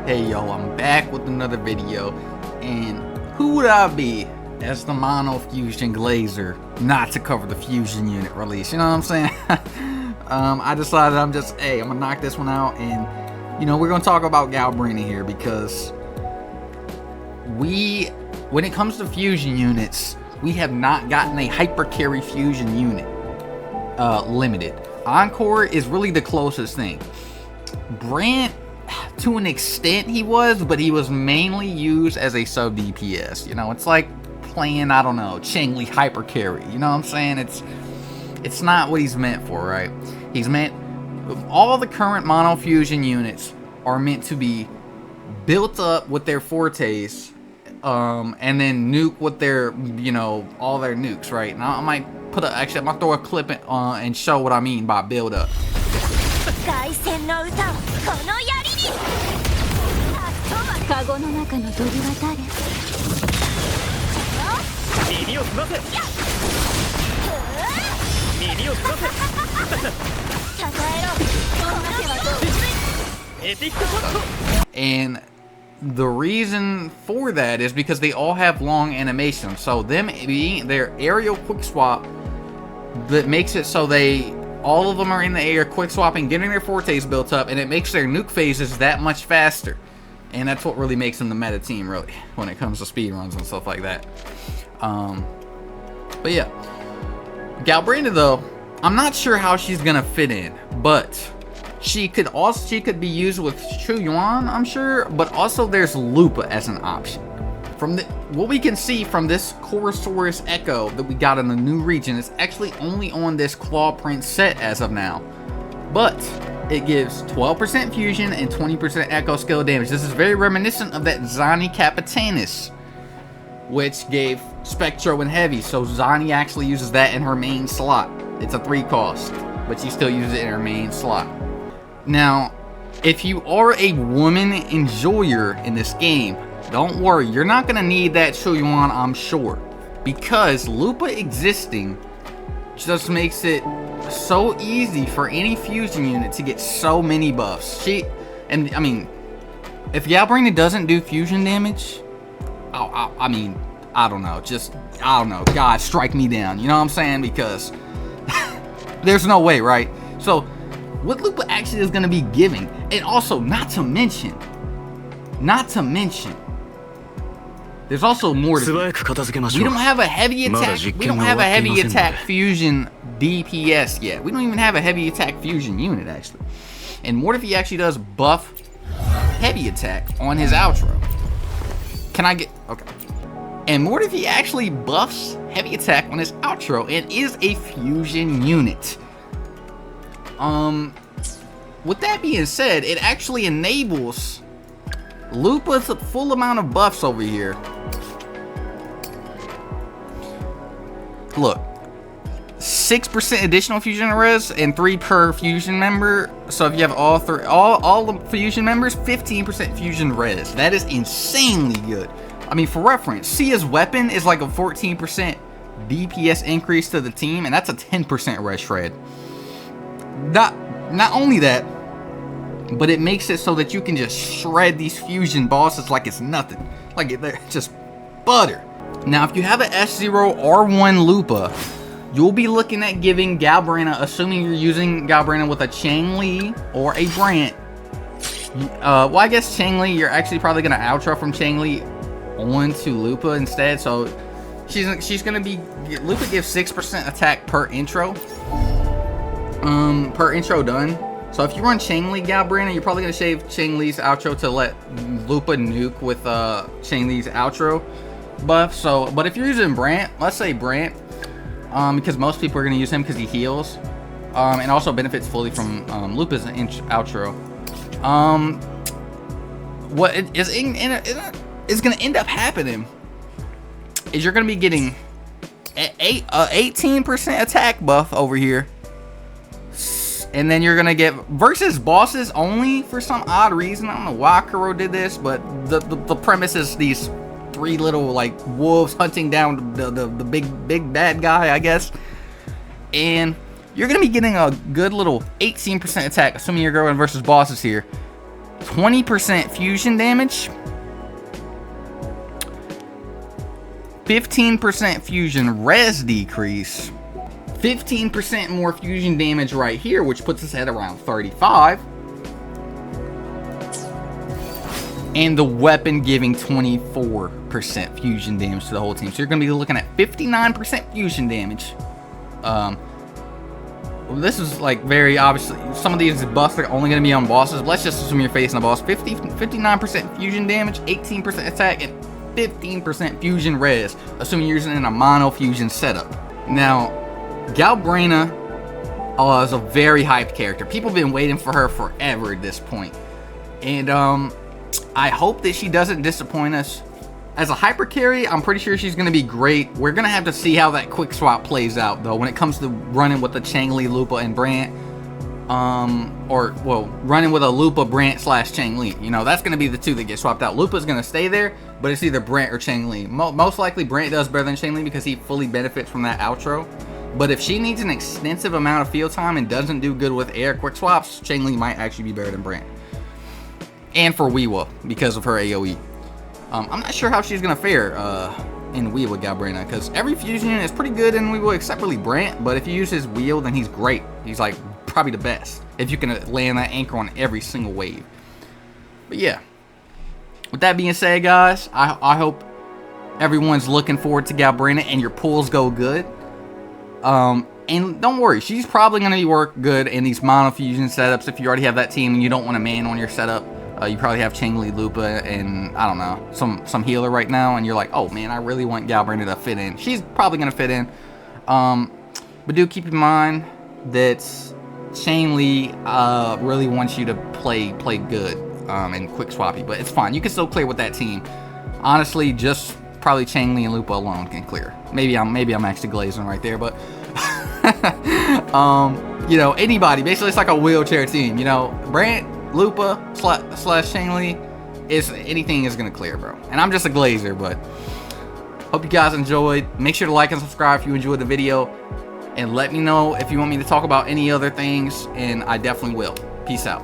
Hey yo, I'm back with another video, and who would I be as the Mono Fusion Glazer not to cover the Fusion unit release? You know what I'm saying? I decided I'm gonna knock this one out, and you know, we're gonna talk about Galbrena here because when it comes to Fusion units, we have not gotten a Hyper Carry Fusion unit limited. Encore is really the closest thing. Brant, to an extent he was, but he was mainly used as a sub DPS. You know, it's like playing, I don't know, Changli Hyper Carry. You know what I'm saying? It's not what he's meant for, right? He's meant, all the current Mono Fusion units are meant to be built up with their fortes, and then nuke with their, you know, all their nukes, right? Now I might actually I'm gonna throw a clip and show what I mean by build up. And the reason for that is because they all have long animations. So them being their aerial quick swap, that makes it so all of them are in the air quick swapping, getting their fortes built up, and it makes their nuke phases that much faster. And that's what really makes them the meta team, really, when it comes to speed runs and stuff like that. But yeah, Galbrena though, I'm not sure how she's gonna fit in, but she could be used with True Yuan, I'm sure, but also there's Lupa as an option. From what we can see from this Chorosaurus Echo that we got in the new region, it's actually only on this claw print set as of now, but it gives 12% fusion and 20% echo skill damage. This is very reminiscent of that Zani Capitanis, which gave Spectro and Heavy. So Zani actually uses that in her main slot. It's a 3 cost, but she still uses it in her main slot. Now, if you are a woman enjoyer in this game, don't worry, you're not gonna need that Chuyuan, I'm sure, because Lupa existing just makes it so easy for any fusion unit to get so many buffs. I mean, if Galbrena doesn't do fusion damage, I mean, I don't know, God, strike me down, you know what I'm saying? Because there's no way, right? So what Lupa actually is going to be giving, and also not to mention, there's also more to it. We don't have a heavy attack fusion DPS yet. We don't even have a heavy attack fusion unit actually. And what if he actually does buff heavy attack on his outro? Okay. And what if he actually buffs heavy attack on his outro and is a fusion unit? With that being said, it actually enables Lupa's full amount of buffs over here. Look, 6% additional fusion res and 3 per fusion member. So if you have all the fusion members, 15% fusion res. That is insanely good. I mean, for reference, Sia's weapon is like a 14% DPS increase to the team, and that's a 10% res shred. Not only that, but it makes it so that you can just shred these fusion bosses like it's nothing. Like they're just butter. Now, if you have an S0 R1 Lupa, you'll be looking at giving Galbrena, assuming you're using Galbrena with a Changli or a Brant. Well, I guess Changli, you're actually probably going to outro from Changli onto Lupa instead. So she's going to be, Lupa gives 6% attack per intro. Per intro done. So if you run Changli Galbrena, you're probably gonna shave Changli's outro to let Lupa nuke with Changli's outro buff. So, but if you're using Brant, let's say Brant, because most people are gonna use him because he heals, and also benefits fully from Lupa's outro. What is gonna end up happening is you're gonna be getting 18% attack buff over here. And then you're gonna get versus bosses only for some odd reason. I don't know why Kuro did this, but the premise is these 3 little like wolves hunting down the big bad guy, I guess. And you're gonna be getting a good little 18% attack, assuming you're going versus bosses here. 20% fusion damage, 15% fusion res decrease, 15% more fusion damage right here, which puts us at around 35. And the weapon giving 24% fusion damage to the whole team. So you're going to be looking at 59% fusion damage. This is like very obviously, some of these buffs are only going to be on bosses. Let's just assume you're facing a boss. 59% fusion damage, 18% attack, and 15% fusion res, assuming you're using it in a mono fusion setup. Now, Galbrena is a very hyped character. People have been waiting for her forever at this point. And I hope that she doesn't disappoint us. As a hyper carry, I'm pretty sure she's going to be great. We're going to have to see how that quick swap plays out, though, when it comes to running with the Changli, Lupa, and Brant. Running with a Lupa, Brant / Changli. You know, that's going to be the two that get swapped out. Lupa's going to stay there, but it's either Brant or Changli. Most likely, Brant does better than Changli because he fully benefits from that outro. But if she needs an extensive amount of field time and doesn't do good with air quick swaps, Changli might actually be better than Brant. And for Weewa, because of her AoE. I'm not sure how she's going to fare in Weewa Galbrena, because every fusion unit is pretty good in Weewa except really Brant, but if you use his wheel, then he's great. He's like probably the best, if you can land that anchor on every single wave. But yeah, with that being said, guys, I hope everyone's looking forward to Galbrena and your pulls go good. And don't worry, she's probably going to work good in these mono fusion setups. If you already have that team and you don't want a man on your setup, you probably have Changli, Lupa, and I don't know, some healer right now, and you're like, oh man, I really want Galbrena to fit in. She's probably gonna fit in, but do keep in mind that Changli really wants you to play good and quick swappy, but it's fine. You can still clear with that team. Honestly, just probably Changli and Lupa alone can clear. Maybe I'm actually glazing right there, but you know, anybody. Basically, it's like a wheelchair team. You know, Brant, Lupa / Changli, anything is gonna clear, bro. And I'm just a glazer, but hope you guys enjoyed. Make sure to like and subscribe if you enjoyed the video, and let me know if you want me to talk about any other things, and I definitely will. Peace out.